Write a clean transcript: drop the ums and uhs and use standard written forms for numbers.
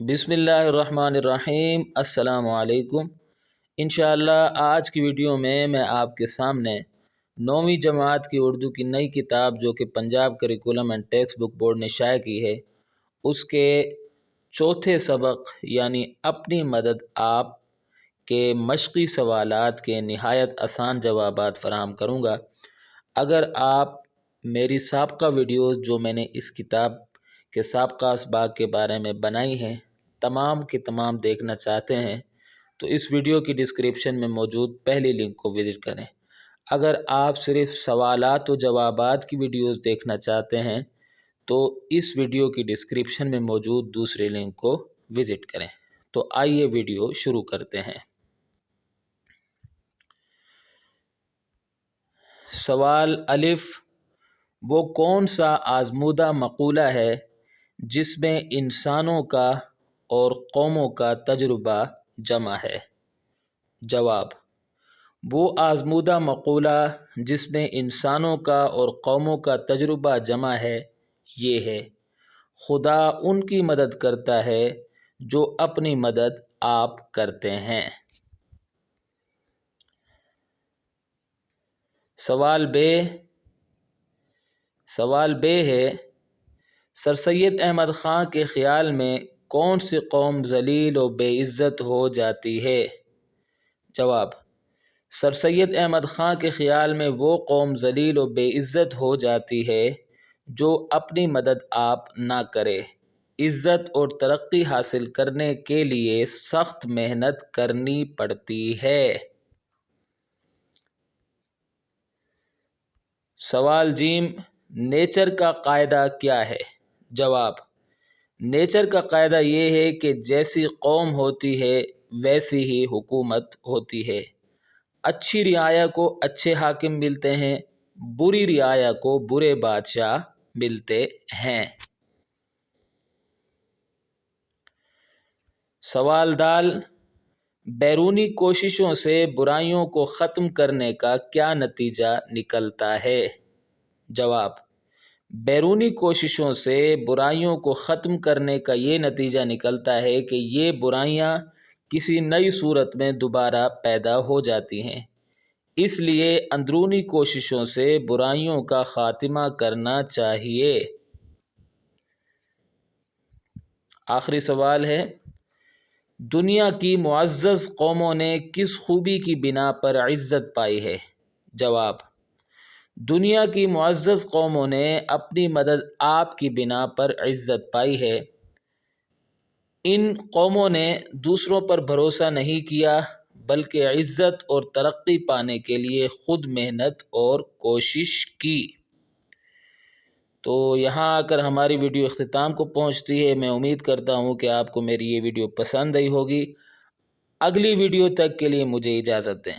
بسم اللہ الرحمن الرحیم۔ السلام علیکم۔ انشاءاللہ آج کی ویڈیو میں آپ کے سامنے 9ویں جماعت کی اردو کی نئی کتاب جو کہ Punjab curriculum and text book board نے شائع کی ہے، اس کے چوتھے سبق یعنی اپنی مدد آپ کے مشقی سوالات کے نہایت آسان جوابات فراہم کروں گا۔ اگر آپ میری سابقہ ویڈیوز جو میں نے اس کتاب کے سابقہ اسباق کے بارے میں بنائی ہیں تمام کے تمام دیکھنا چاہتے ہیں تو اس ویڈیو کی ڈسکرپشن میں موجود پہلی لنک کو وزٹ کریں۔ اگر آپ صرف سوالات و جوابات کی ویڈیوز دیکھنا چاہتے ہیں تو اس ویڈیو کی ڈسکرپشن میں موجود دوسری لنک کو وزٹ کریں۔ تو آئیے ویڈیو شروع کرتے ہیں۔ سوال الف، وہ کون سا آزمودہ مقولہ ہے جس میں انسانوں کا اور قوموں کا تجربہ جمع ہے؟ جواب، وہ آزمودہ مقولہ جس میں انسانوں کا اور قوموں کا تجربہ جمع ہے یہ ہے: خدا ان کی مدد کرتا ہے جو اپنی مدد آپ کرتے ہیں۔ سوال بے ہے: سر سید احمد خاں کے خیال میں کون سی قوم ذلیل و بے عزت ہو جاتی ہے؟ جواب، سر سید احمد خاں کے خیال میں وہ قوم ذلیل و بے عزت ہو جاتی ہے جو اپنی مدد آپ نہ کرے، عزت اور ترقی حاصل کرنے کے لیے سخت محنت کرنی پڑتی ہے۔ سوال جیم، نیچر کا قاعدہ کیا ہے؟ جواب، نیچر کا قاعدہ یہ ہے کہ جیسی قوم ہوتی ہے ویسی ہی حکومت ہوتی ہے۔ اچھی رعایا کو اچھے حاکم ملتے ہیں، بری رعایا کو برے بادشاہ ملتے ہیں۔ سوال دال، بیرونی کوششوں سے برائیوں کو ختم کرنے کا کیا نتیجہ نکلتا ہے؟ جواب، بیرونی کوششوں سے برائیوں کو ختم کرنے کا یہ نتیجہ نکلتا ہے کہ یہ برائیاں کسی نئی صورت میں دوبارہ پیدا ہو جاتی ہیں، اس لیے اندرونی کوششوں سے برائیوں کا خاتمہ کرنا چاہیے۔ آخری سوال ہے، دنیا کی معزز قوموں نے کس خوبی کی بنا پر عزت پائی ہے؟ جواب، دنیا کی معزز قوموں نے اپنی مدد آپ کی بنا پر عزت پائی ہے۔ ان قوموں نے دوسروں پر بھروسہ نہیں کیا بلکہ عزت اور ترقی پانے کے لیے خود محنت اور کوشش کی۔ تو یہاں آ کر ہماری ویڈیو اختتام کو پہنچتی ہے۔ میں امید کرتا ہوں کہ آپ کو میری یہ ویڈیو پسند آئی ہوگی۔ اگلی ویڈیو تک کے لیے مجھے اجازت دیں۔